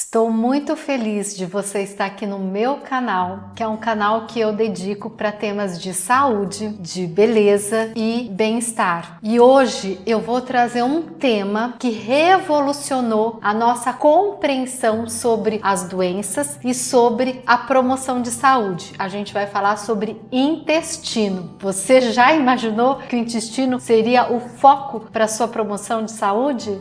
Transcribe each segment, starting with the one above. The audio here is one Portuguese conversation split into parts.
Estou muito feliz de você estar aqui no meu canal, que é um canal que eu dedico para temas de saúde, de beleza e bem-estar. E hoje eu vou trazer um tema que revolucionou a nossa compreensão sobre as doenças e sobre a promoção de saúde. A gente vai falar sobre intestino. Você já imaginou que o intestino seria o foco para a sua promoção de saúde?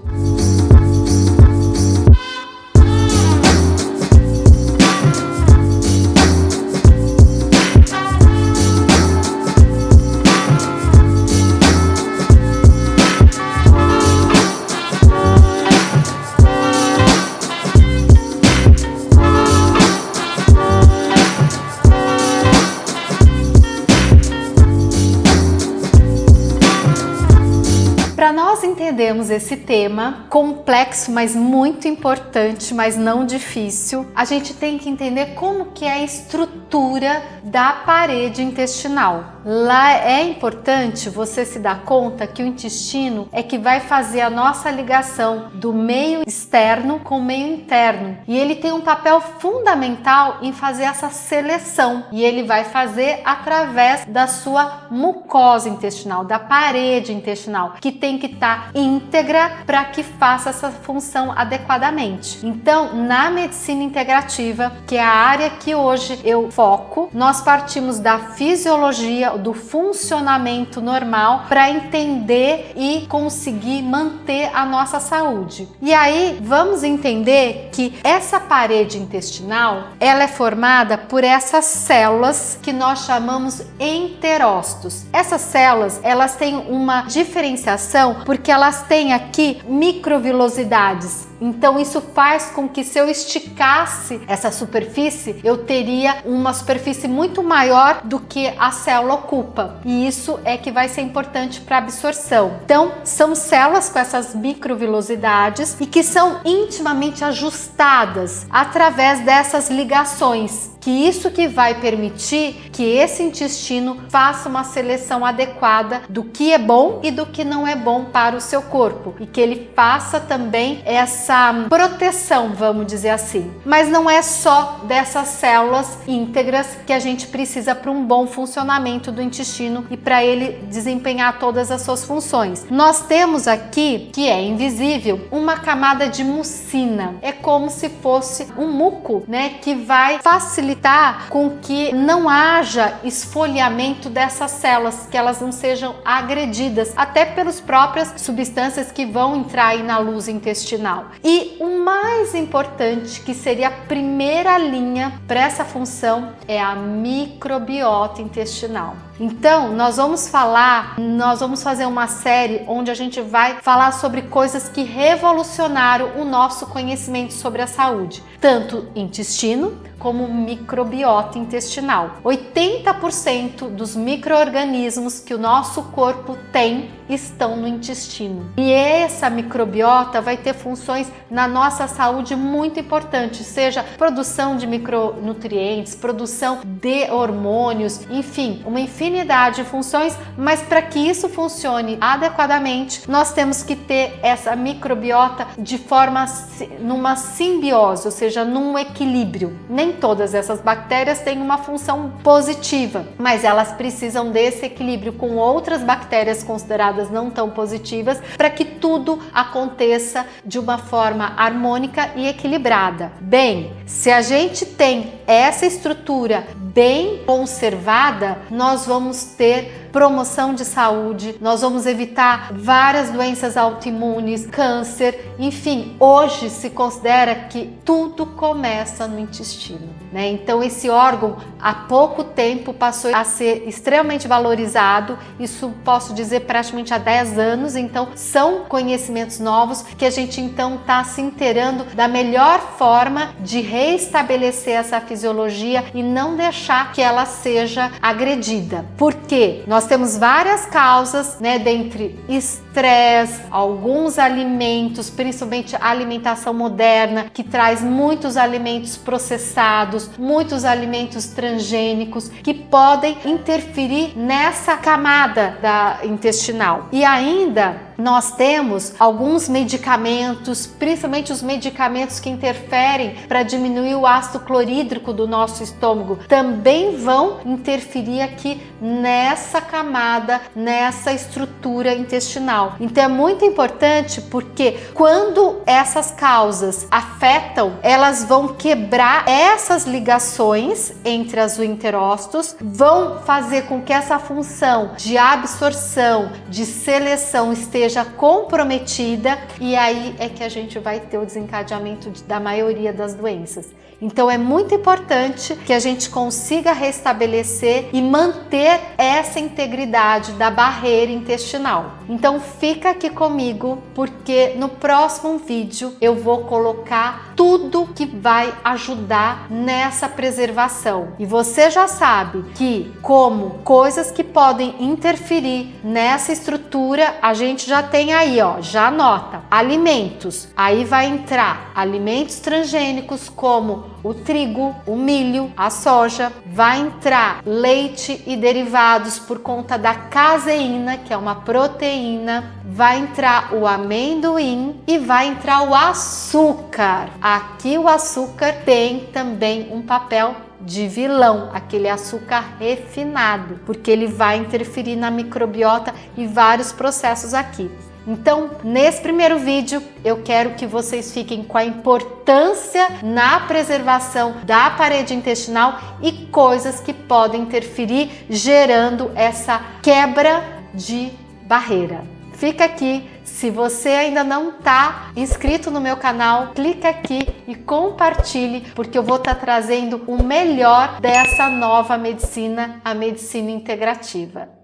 Para nós entendermos esse tema complexo, mas muito importante, mas não difícil, a gente tem que entender como que é a estrutura da parede intestinal. Lá é importante você se dar conta que o intestino é que vai fazer a nossa ligação do meio externo com o meio interno. E ele tem um papel fundamental em fazer essa seleção. E ele vai fazer através da sua mucosa intestinal, da parede intestinal, que tem que estar íntegra para que faça essa função adequadamente. Então, na medicina integrativa, que é a área que hoje eu foco, nós partimos da fisiologia, do funcionamento normal para entender e conseguir manter a nossa saúde. E aí, vamos entender que essa parede intestinal, ela é formada por essas células que nós chamamos enterócitos. Essas células, elas têm uma diferenciação porque elas têm aqui microvilosidades. Então isso faz com que, se eu esticasse essa superfície, eu teria uma superfície muito maior do que a célula ocupa. E isso é que vai ser importante para a absorção. Então são células com essas microvilosidades e que são intimamente ajustadas através dessas ligações. Que isso que vai permitir que esse intestino faça uma seleção adequada do que é bom e do que não é bom para o seu corpo, e que ele faça também essa proteção, vamos dizer assim. Mas não é só dessas células íntegras que a gente precisa para um bom funcionamento do intestino e para ele desempenhar todas as suas funções. Nós temos aqui, que é invisível, uma camada de mucina. É como se fosse um muco, né, que vai facilitar com que não haja esfoliamento dessas células, que elas não sejam agredidas, até pelas próprias substâncias que vão entrar aí na luz intestinal. E o mais importante, que seria a primeira linha para essa função, é a microbiota intestinal. Então, nós vamos fazer uma série onde a gente vai falar sobre coisas que revolucionaram o nosso conhecimento sobre a saúde, tanto intestino como microbiota intestinal. 80% dos micro-organismos que o nosso corpo tem estão no intestino. E essa microbiota vai ter funções na nossa saúde muito importantes, seja produção de micronutrientes, produção de hormônios, enfim, uma infinidade de funções, mas para que isso funcione adequadamente, nós temos que ter essa microbiota de forma numa simbiose, ou seja, num equilíbrio. Nem todas essas bactérias têm uma função positiva, mas elas precisam desse equilíbrio com outras bactérias consideradas não tão positivas para que tudo aconteça de uma forma harmônica e equilibrada. Bem, se a gente tem essa estrutura bem conservada, nós vamos ter promoção de saúde, nós vamos evitar várias doenças autoimunes, câncer, enfim, hoje se considera que tudo começa no intestino, né? Então esse órgão há pouco tempo passou a ser extremamente valorizado, isso posso dizer praticamente há 10 anos, então são conhecimentos novos que a gente então está se inteirando da melhor forma de reestabelecer essa fisiologia e não deixar que ela seja agredida. Por quê? Nós temos várias causas, né, dentre estresse, alguns alimentos, principalmente a alimentação moderna, que traz muitos alimentos processados, muitos alimentos transgênicos, que podem interferir nessa camada intestinal. E ainda nós temos alguns medicamentos, principalmente os medicamentos que interferem para diminuir o ácido clorídrico do nosso estômago, também vão interferir aqui nessa camada, nessa estrutura intestinal. Então é muito importante porque quando essas causas afetam, elas vão quebrar essas ligações entre os enterócitos, vão fazer com que essa função de absorção, de seleção esteja comprometida, e aí é que a gente vai ter o desencadeamento da maioria das doenças. Então é muito importante que a gente consiga restabelecer e manter essa integridade da barreira intestinal. Então fica aqui comigo, porque no próximo vídeo eu vou colocar tudo que vai ajudar nessa preservação. E você já sabe que, como coisas que podem interferir nessa estrutura, a gente já tem aí, ó, já anota. Alimentos, aí vai entrar alimentos transgênicos como o trigo, o milho, a soja, vai entrar leite e derivados por conta da caseína, que é uma proteína, vai entrar o amendoim e vai entrar o açúcar. Aqui o açúcar tem também um papel de vilão, aquele açúcar refinado, porque ele vai interferir na microbiota e vários processos aqui. Então, nesse primeiro vídeo, eu quero que vocês fiquem com a importância na preservação da parede intestinal e coisas que podem interferir, gerando essa quebra de barreira. Fica aqui. Se você ainda não está inscrito no meu canal, clica aqui e compartilhe, porque eu vou estar trazendo o melhor dessa nova medicina, a medicina integrativa.